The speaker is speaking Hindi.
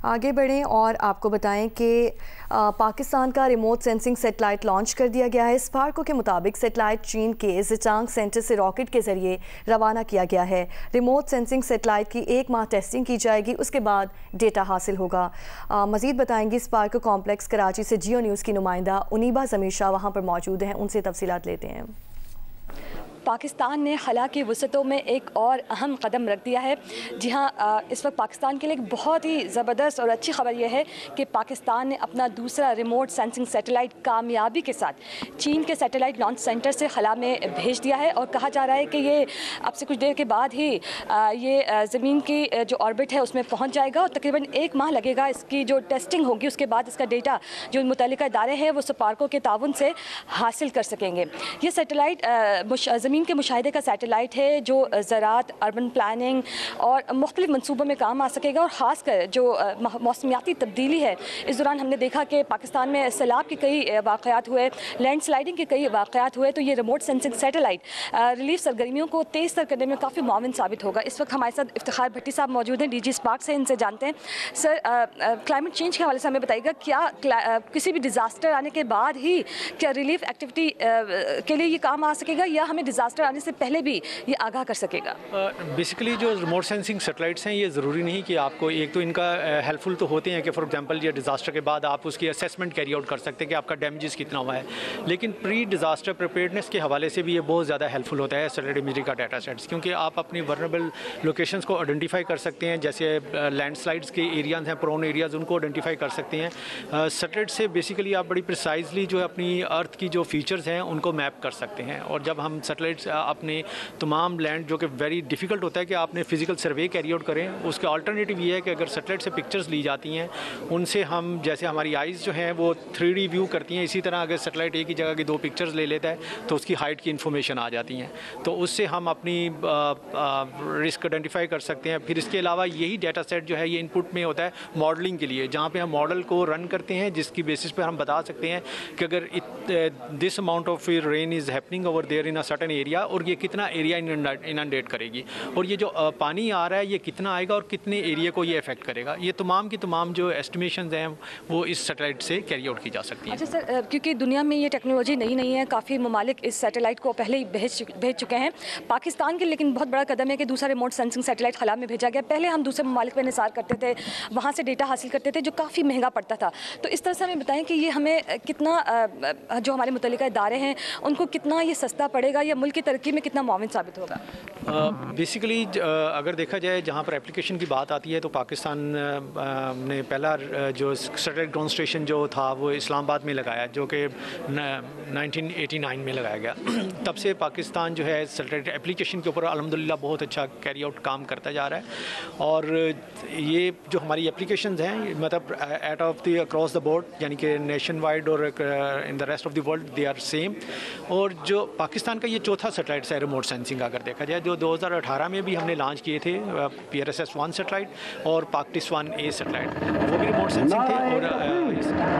आगे बढ़ें और आपको बताएं कि पाकिस्तान का रिमोट सेंसिंग सेटेलाइट लॉन्च कर दिया गया है। स्पार्को के मुताबिक सेटेलाइट चीन के जिचांग सेंटर से रॉकेट के जरिए रवाना किया गया है। रिमोट सेंसिंग सेटेलाइट की 1 माह टेस्टिंग की जाएगी, उसके बाद डेटा हासिल होगा। मजीद बताएंगी स्पार्को कॉम्प्लेक्स कराची से जियो न्यूज़ की नुमाइंदा उनीबा ज़मीर शाह वहाँ पर मौजूद हैं, उनसे तफसीलात लेते हैं। पाकिस्तान ने खला की वसतों में एक और अहम कदम रख दिया है। जी हाँ, इस वक्त पाकिस्तान के लिए एक बहुत ही ज़बरदस्त और अच्छी खबर यह है कि पाकिस्तान ने अपना दूसरा रिमोट सेंसिंग सेटेलाइट कामयाबी के साथ चीन के सेटेलाइट लॉन्च सेंटर से खला में भेज दिया है और कहा जा रहा है कि ये अब से कुछ देर के बाद ही ये ज़मीन की जो ऑर्बिट है उसमें पहुँच जाएगा और तकरीबन 1 माह लगेगा इसकी जो टेस्टिंग होगी। उसके बाद इसका डेटा जो मुतल्लिका इदारे हैं वो स्पार्को के ताउन से हासिल कर सकेंगे। ये सेटेलाइट ज़मीन के मुशाहिदे का सैटेलाइट है जो ज़राअत, अर्बन प्लानिंग और मुख्तलिफ मनसूबों में काम आ सकेगा। और ख़ासकर जो मौसमियाती तब्दीली है, इस दौरान हमने देखा कि पाकिस्तान में सैलाब के कई वाक़यात हुए, लैंड स्लाइडिंग के कई वाक़यात हुए, तो ये रिमोट सेंसिंग सैटेलाइट रिलीफ सरगर्मियों को तेज़ तर करने में काफ़ी मुआविन साबित होगा। इस वक्त हमारे साथ इफ्तिखार भट्टी साहब मौजूद हैं, DG स्पार्क से, इनसे जानते हैं। सर, क्लाइमेट चेंज के हवाले से हमें बताइएगा, क्या किसी भी डिज़ास्टर आने के बाद ही क्या रिलीफ एक्टिविटी के लिए ये काम आ सकेगा या हमें डिज़ास्टर आने से पहले भी ये आगाह कर सकेगा? बेसिकली जो रिमोट सेंसिंग सेटेलाइट्स हैं, ये ज़रूरी नहीं कि आपको एक तो इनका हेल्पफुल तो होते हैं कि फॉर एग्जांपल ये डिज़ास्टर के बाद आप उसकी असेसमेंट कैरी आउट कर सकते हैं कि आपका डैमेजेस कितना हुआ है, लेकिन प्री डिज़ास्टर प्रिपेयर्डनेस के हवाले से भी ये बहुत ज़्यादा हेल्पफुल होता है सैटेलाइट इमेजरी का डाटा सेट्स, क्योंकि आप अपनी वर्नेबल लोकेशंस को आइडेंटिफाई कर सकते हैं। जैसे लैंडस्लाइड्स के एरियाज़ हैं, प्रोन एरियाज़, उनको आइडेंटिफाई कर सकते हैं। सैटेलाइट से बेसिकली आप बड़ी प्रिसाइजली जो है अपनी अर्थ की जो फीचर्स हैं उनको मैप कर सकते हैं। और जब हम सैटेलाइट्स अपने तमाम लैंड, जो कि वेरी डिफ़िकल्ट होता है कि आपने फ़िज़िकल सर्वे कैरी आउट करें, उसका अल्टरनेटिव ये है कि अगर सैटेलाइट से पिक्चर्स ली जाती हैं, उनसे हम जैसे हमारी आइज़ जो हैं वो 3D व्यू करती हैं, इसी तरह अगर सैटेलाइट एक ही जगह की 2 पिक्चर्स ले लेता है तो उसकी हाइट की इन्फॉर्मेशन आ जाती हैं, तो उससे हम अपनी रिस्क आइडेंटिफाई कर सकते हैं। फिर इसके अलावा यही डाटा सेट जो है ये इनपुट में होता है मॉडलिंग के लिए, जहाँ पे हम मॉडल को रन करते हैं, जिसकी बेसिस पर हम बता सकते हैं कि अगर this amount of rain is happening over there in a certain area, और ये कितना एरिया इनंडेट करेगी, और ये जो पानी आ रहा है ये कितना आएगा और कितने एरिया को ये इफेक्ट करेगा। ये तमाम की तमाम जो एस्टिमेशंस हैं वो इस सैटेलाइट से कैरी आउट की जा सकती हैं। अच्छा सर, क्योंकि दुनिया में ये टेक्नोलॉजी नहीं है, काफ़ी ममालिक इस सैटेलाइट को पहले ही भेज चुके हैं पाकिस्तान के, लेकिन बहुत बड़ा कदम है कि दूसरा रिमोट सेंसिंग सैटेलाइट खला में भेजा गया। पहले हम दूसरे ममालिक पर निसार करते थे, वहाँ से डेटा हासिल करते थे जो काफ़ी महंगा पड़ता था। तो इस तरह से हमें बताएं कि ये हमें कितना, जो हमारे मुतल्लिका इदारे हैं उनको कितना ये सस्ता पड़ेगा या मुल्क की तरक्की में कितना मुआविन साबित होगा? बेसिकली अगर देखा जाए जहाँ पर एप्लीकेशन की बात आती है तो पाकिस्तान ने पहला जो सैटेलाइट ग्राउंड स्टेशन जो था वो इस्लामाबाद में लगाया, जो कि 1989 में लगाया गया। तब से पाकिस्तान जो है सैटेलाइट एप्लीकेशन के ऊपर अल्हम्दुलिल्लाह बहुत अच्छा कैरी आउट काम करता जा रहा है। और ये जो हमारी एप्लीकेशंस हैं, मतलब at of the across the board, यानी कि नेशन वाइड और in the rest of the world they are same. और जो पाकिस्तान का ये चौथा सैटेलाइट है रिमोट सेंसिंग अगर देखा जाए, जो 2018 में भी हमने लॉन्च किए थे PRSS-1 सैटेलाइट और PAKTIS-1A सैटेलाइट, वो भी रिमोट सेंसिंग थे। और